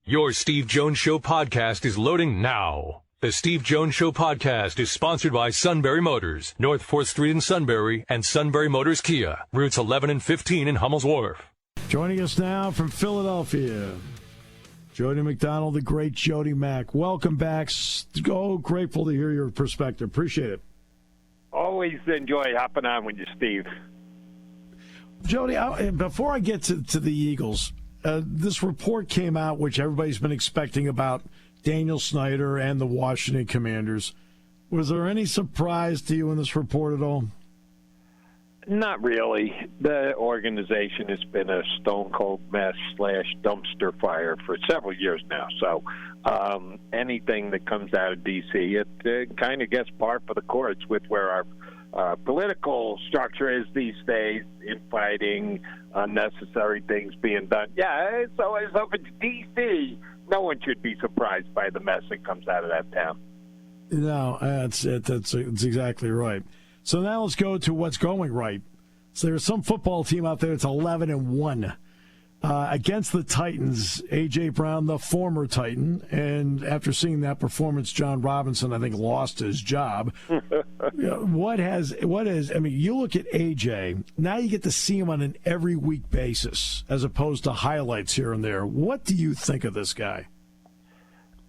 Your Steve Jones Show podcast is loading now. The Steve Jones Show podcast is sponsored by Sunbury Motors, North 4th Street in Sunbury, and Sunbury Motors Kia, routes 11 and 15 in Hummel's Wharf. Joining us now from Philadelphia, Jody McDonald, the great Jody Mack. Welcome back. Grateful to hear your perspective. Appreciate it. Always enjoy hopping on with you, Steve. Jody, before I get to the Eagles, this report came out, which everybody's been expecting, about Daniel Snyder and the Washington Commanders. Was there any surprise to you in this report at all? Not really. The organization has been a stone-cold mess / dumpster fire for several years now. So anything that comes out of D.C., it kind of gets par for the course with where our political structure is these days, infighting, unnecessary things being done. Yeah, so if it's D.C., no one should be surprised by the mess that comes out of that town. No, that's exactly right. So now let's go to what's going right. So there's some football team out there that's 11-1 against the Titans. A.J. Brown, the former Titan, and after seeing that performance, John Robinson, I think, lost his job. What is? I mean, you look at A.J. Now you get to see him on an every week basis as opposed to highlights here and there. What do you think of this guy?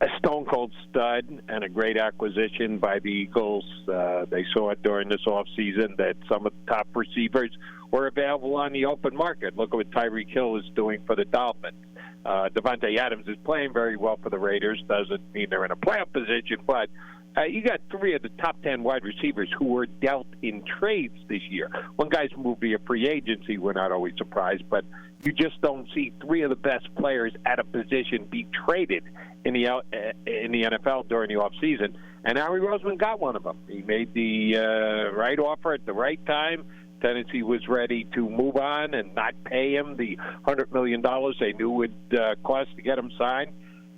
A stone-cold stud and a great acquisition by the Eagles. They saw it during this offseason that some of the top receivers were available on the open market. Look at what Tyreek Hill is doing for the Dolphins. Devontae Adams is playing very well for the Raiders. Doesn't mean they're in a playoff position, but you got 3 of the top 10 wide receivers who were dealt in trades this year. When guys move via free agency, we're not always surprised, but you just don't see 3 of the best players at a position be traded in the NFL during the offseason. And Howie Roseman got one of them. He made the right offer at the right time. Tennessee was ready to move on and not pay him the $100 million they knew would cost to get him signed.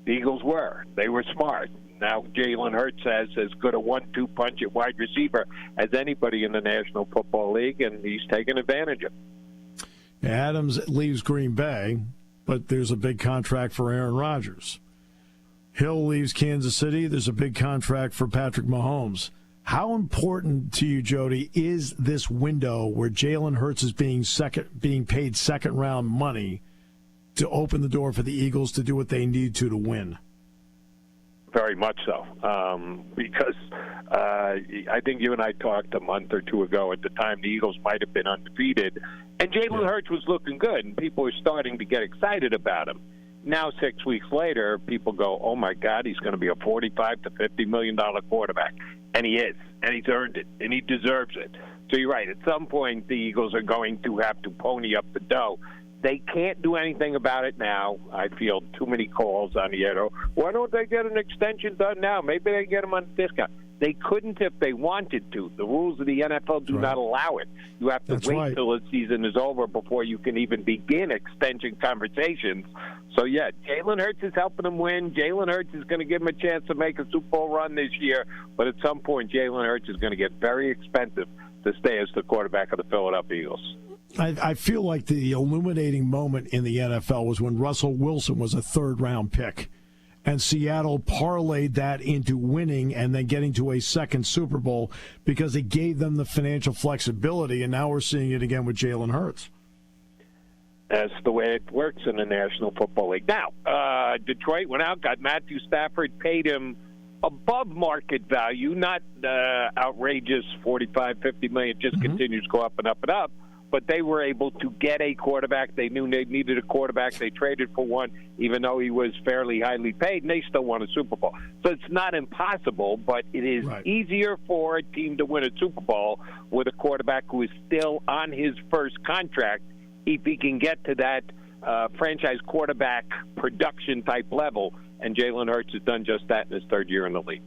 The Eagles were. They were smart. Now Jalen Hurts has as good a 1-2 punch at wide receiver as anybody in the National Football League, and he's taken advantage of it. Adams leaves Green Bay, but there's a big contract for Aaron Rodgers. Hill leaves Kansas City. There's a big contract for Patrick Mahomes. How important to you, Jody, is this window where Jalen Hurts is being paid second-round money to open the door for the Eagles to do what they need to win? Very much so, because I think you and I talked a month or two ago. At the time, the Eagles might have been undefeated, and Jalen Hurts was looking good, and people were starting to get excited about him. Now, 6 weeks later, people go, oh, my God, he's going to be a $45 to $50 million quarterback. And he is, and he's earned it, and he deserves it. So you're right. At some point, the Eagles are going to have to pony up the dough. They can't do anything about it now. I feel too many calls on the air. Why don't they get an extension done now? Maybe they get them on a discount. They couldn't if they wanted to. The rules of the NFL do not allow it. You have to wait till the season is over before you can even begin extension conversations. So, yeah, Jalen Hurts is helping them win. Jalen Hurts is going to give them a chance to make a Super Bowl run this year. But at some point, Jalen Hurts is going to get very expensive to stay as the quarterback of the Philadelphia Eagles. I feel like the illuminating moment in the NFL was when Russell Wilson was a third-round pick, and Seattle parlayed that into winning and then getting to a second Super Bowl because it gave them the financial flexibility, and now we're seeing it again with Jalen Hurts. That's the way it works in the National Football League. Now, Detroit went out, got Matthew Stafford, paid him above market value, not outrageous $45, $50 million, just continues to go up and up and up. But they were able to get a quarterback. They knew they needed a quarterback. They traded for one, even though he was fairly highly paid, and they still won a Super Bowl. So it's not impossible, but it is easier for a team to win a Super Bowl with a quarterback who is still on his first contract if he can get to that franchise quarterback production type level. And Jalen Hurts has done just that in his third year in the league.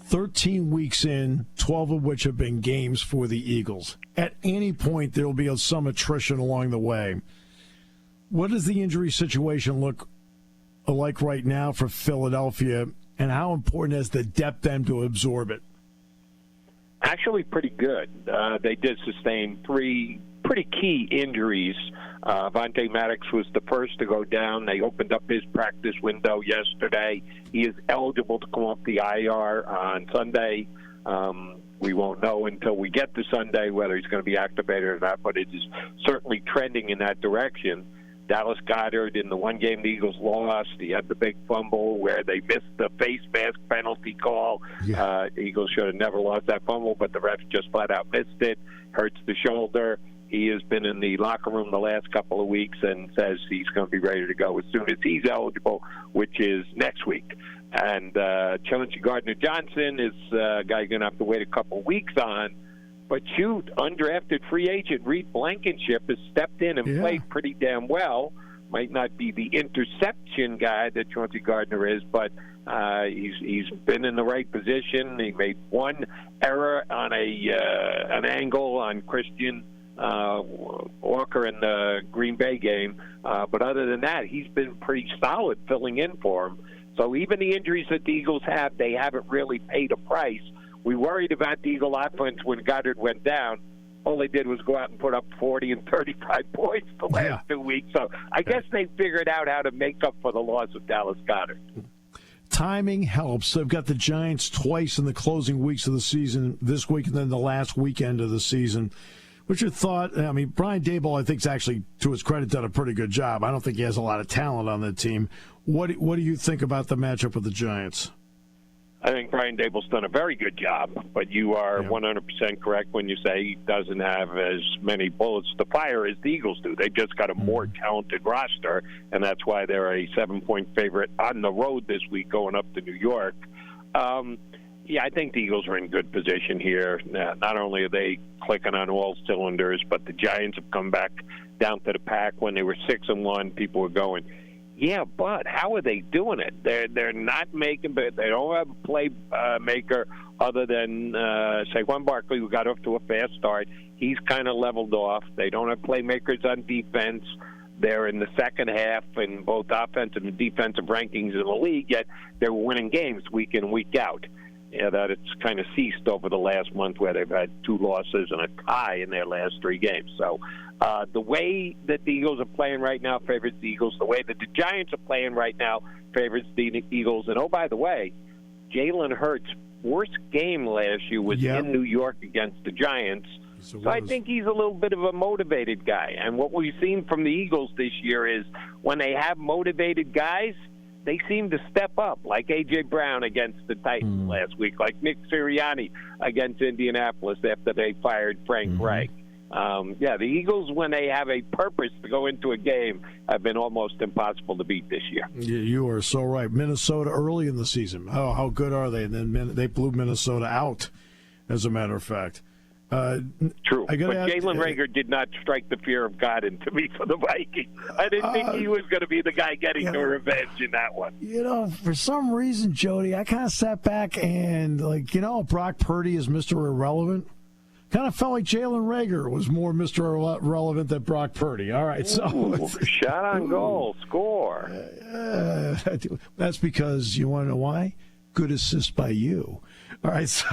13 weeks in, 12 of which have been games for the Eagles. At any point, there will be some attrition along the way. What does the injury situation look like right now for Philadelphia, and how important is the depth then to absorb it? Actually pretty good. They did sustain 3 pretty key injuries Vontae Maddox was the first to go down. They opened up his practice window yesterday. He is eligible to come off the IR on Sunday. We won't know until we get to Sunday whether he's going to be activated or not, but it is certainly trending in that direction. Dallas Goedert, in the one game the Eagles lost, he had the big fumble where they missed the face mask penalty call. Yeah. Eagles should have never lost that fumble, but the refs just flat out missed it. Hurts the shoulder. He has been in the locker room the last couple of weeks and says he's going to be ready to go as soon as he's eligible, which is next week. And Chauncey Gardner-Johnson is a guy you're going to have to wait a couple of weeks on. But shoot, undrafted free agent Reed Blankenship has stepped in and played pretty damn well. Might not be the interception guy that Chauncey Gardner is, but he's been in the right position. He made one error on an angle on Christian Walker in the Green Bay game. But other than that, he's been pretty solid filling in for him. So even the injuries that the Eagles have, they haven't really paid a price. We worried about the Eagle offense when Goddard went down. All they did was go out and put up 40 and 35 points the last 2 weeks. So I guess they figured out how to make up for the loss of Dallas Goedert. Timing helps. They've got the Giants twice in the closing weeks of the season, this week and then the last weekend of the season. What's your thought? I mean, Brian Daboll, I think, has actually, to his credit, done a pretty good job. I don't think he has a lot of talent on the team. What do you think about the matchup with the Giants? I think Brian Daboll's done a very good job, but you are 100% correct when you say he doesn't have as many bullets to fire as the Eagles do. They've just got a more talented roster, and that's why they're a 7-point favorite on the road this week going up to New York. I think the Eagles are in good position here. Not only are they clicking on all cylinders, but the Giants have come back down to the pack. When they were 6-1, people were going, yeah, but how are they doing it? They're not making, but they don't have a play maker other than Saquon Barkley, who got off to a fast start. He's kind of leveled off. They don't have playmakers on defense. They're in the second half in both offensive and defensive rankings in the league, yet they're winning games week in, week out. That it's kind of ceased over the last month where they've had 2 losses and a tie in their last 3 games. So the way that the Eagles are playing right now favors the Eagles. The way that the Giants are playing right now favors the Eagles. And, oh, by the way, Jalen Hurts' worst game last year was in New York against the Giants. So I think he's a little bit of a motivated guy. And what we've seen from the Eagles this year is when they have motivated guys, they seem to step up, like A.J. Brown against the Titans last week, like Nick Sirianni against Indianapolis after they fired Frank Reich. The Eagles, when they have a purpose to go into a game, have been almost impossible to beat this year. You are so right. Minnesota early in the season. How good are they? And then they blew Minnesota out, as a matter of fact. True, but Jalen Reagor did not strike the fear of God into me for the Vikings. I didn't think he was going to be the guy getting the revenge in that one. For some reason, Jody, I kind of sat back and, Brock Purdy is Mr. Irrelevant. Kind of felt like Jalen Reagor was more Mr. Irrelevant than Brock Purdy. All right, so shot on goal, score. That's because, you want to know why? Good assist by you. All right, so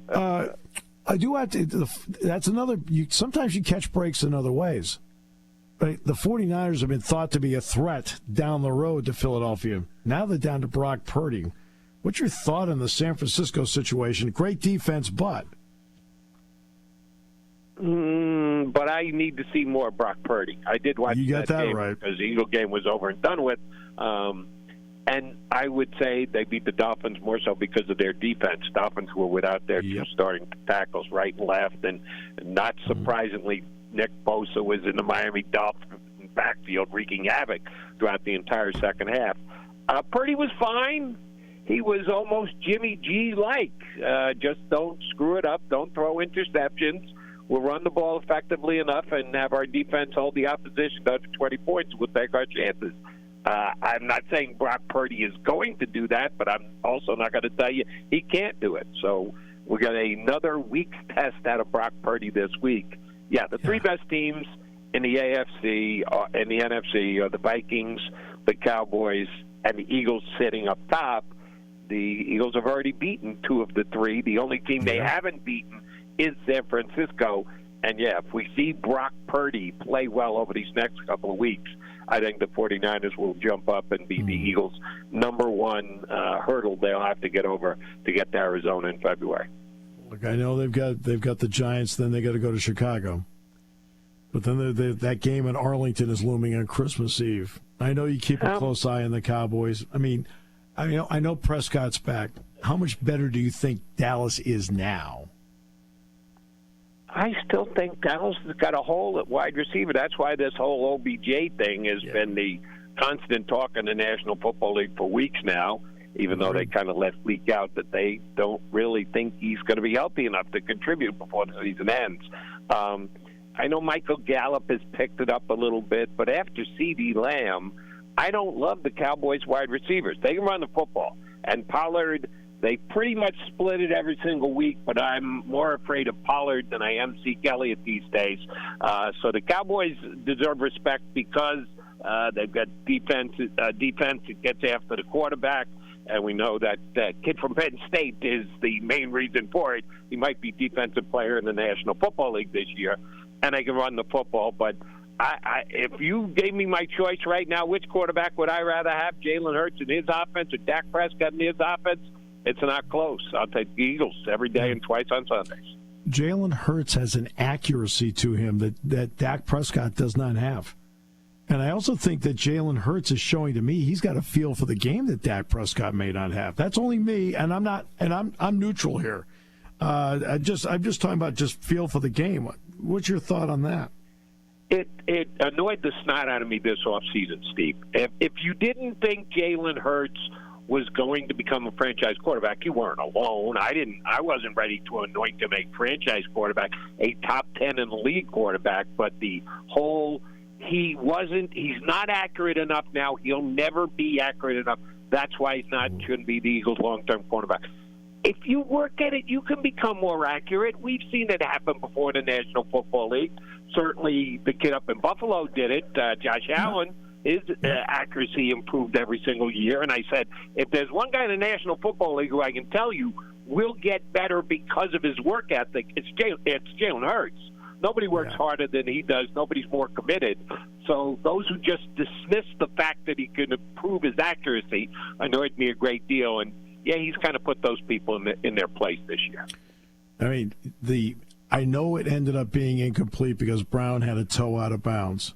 I do have to. That's another. Sometimes you catch breaks in other ways. Right? The 49ers have been thought to be a threat down the road to Philadelphia. Now they're down to Brock Purdy. What's your thought on the San Francisco situation? Great defense, but I need to see more Brock Purdy. I did watch that game right because the Eagle game was over and done with. And I would say they beat the Dolphins more so because of their defense. Dolphins were without their 2 starting tackles, right and left, and not surprisingly, Nick Bosa was in the Miami Dolphins backfield wreaking havoc throughout the entire second half. Purdy was fine. He was almost Jimmy G-like. Just don't screw it up. Don't throw interceptions. We'll run the ball effectively enough and have our defense hold the opposition to 20 points. We'll take our chances. I'm not saying Brock Purdy is going to do that, but I'm also not going to tell you he can't do it. So we got another week's test out of Brock Purdy this week. The 3 best teams in the AFC and the NFC are the Vikings, the Cowboys, and the Eagles sitting up top. The Eagles have already beaten 2 of the 3. The only team they haven't beaten is San Francisco. And yeah, if we see Brock Purdy play well over these next couple of weeks, I think the 49ers will jump up and be the Eagles' number one hurdle they'll have to get over to get to Arizona in February. Look, I know they've got the Giants, then they got to go to Chicago. But then that game in Arlington is looming on Christmas Eve. I know you keep a close eye on the Cowboys. I know Prescott's back. How much better do you think Dallas is now? I still think Dallas has got a hole at wide receiver. That's why this whole OBJ thing has been the constant talk in the National Football League for weeks now, even though they kind of let leak out that they don't really think he's going to be healthy enough to contribute before the season ends. I know Michael Gallup has picked it up a little bit, but after CeeDee Lamb, I don't love the Cowboys wide receivers. They can run the football. And Pollard, they pretty much split it every single week, but I'm more afraid of Pollard than I am Zeke Elliott these days. So the Cowboys deserve respect because they've got defense that gets after the quarterback, and we know that kid from Penn State is the main reason for it. He might be defensive player in the National Football League this year, and they can run the football. But if you gave me my choice right now, which quarterback would I rather have, Jalen Hurts in his offense or Dak Prescott in his offense? It's not close. I'll take the Eagles every day and twice on Sundays. Jalen Hurts has an accuracy to him that Dak Prescott does not have. And I also think that Jalen Hurts is showing to me he's got a feel for the game that Dak Prescott may not have. That's only me, and I'm not, and I'm neutral here. I'm just talking about just feel for the game. What's your thought on that? It annoyed the snot out of me this offseason, Steve. If you didn't think Jalen Hurts was going to become a franchise quarterback, you weren't alone. I wasn't ready to anoint him a franchise quarterback, a top 10 in the league quarterback, but the whole he's not accurate enough now. He'll never be accurate enough. That's why he's not shouldn't be the Eagles' long-term quarterback. If you work at it, you can become more accurate. We've seen it happen before in the National Football League. Certainly the kid up in Buffalo did it, Josh Allen. His accuracy improved every single year. And I said, if there's one guy in the National Football League who I can tell you will get better because of his work ethic, it's Jalen Hurts. Nobody works harder than he does. Nobody's more committed. So those who just dismiss the fact that he can improve his accuracy annoyed me a great deal. And, yeah, he's kind of put those people in their place this year. I mean, I know it ended up being incomplete because Brown had a toe out of bounds.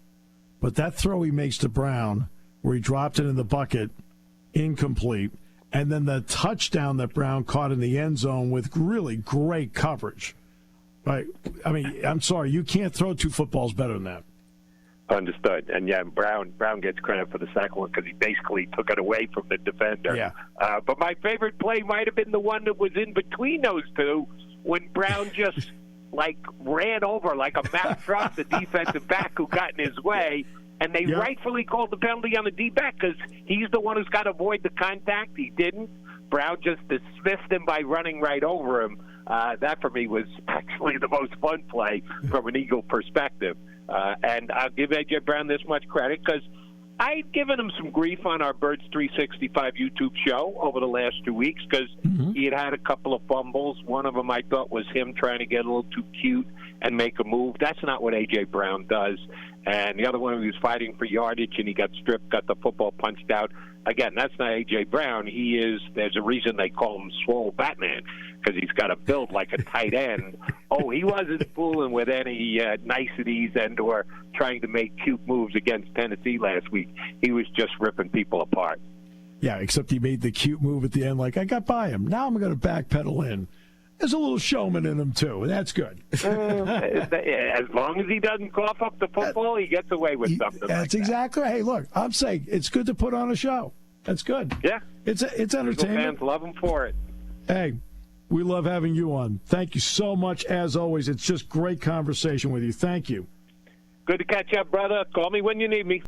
But that throw he makes to Brown, where he dropped it in the bucket, incomplete. And then the touchdown that Brown caught in the end zone with really great coverage. Right? I mean, I'm sorry, you can't throw two footballs better than that. Understood. And, yeah, Brown gets credit for the second one because he basically took it away from the defender. Yeah. But my favorite play might have been the one that was in between those two when Brown just – ran over like a Mack truck, the defensive back who got in his way, and they rightfully called the penalty on the D-back because he's the one who's got to avoid the contact. He didn't. Brown just dismissed him by running right over him. That, for me, was actually the most fun play from an Eagle perspective. And I'll give A.J. Brown this much credit because I'd given him some grief on our Birds 365 YouTube show over the last 2 weeks because he had a couple of fumbles. One of them I thought was him trying to get a little too cute and make a move. That's not what A.J. Brown does. And the other one, he was fighting for yardage and he got stripped, got the football punched out. Again, that's not A.J. Brown. There's a reason they call him Swole Batman because he's got a build like a tight end. He wasn't fooling with any niceties and or trying to make cute moves against Tennessee last week. He was just ripping people apart. Yeah, except he made the cute move at the end like, I got by him. Now I'm going to backpedal in. There's a little showman in him, too, and that's good. As long as he doesn't cough up the football, he gets away with something That's exactly right. Hey, look, I'm saying it's good to put on a show. That's good. Yeah. It's entertainment. Fans love him for it. Hey, we love having you on. Thank you so much, as always. It's just great conversation with you. Thank you. Good to catch up, brother. Call me when you need me.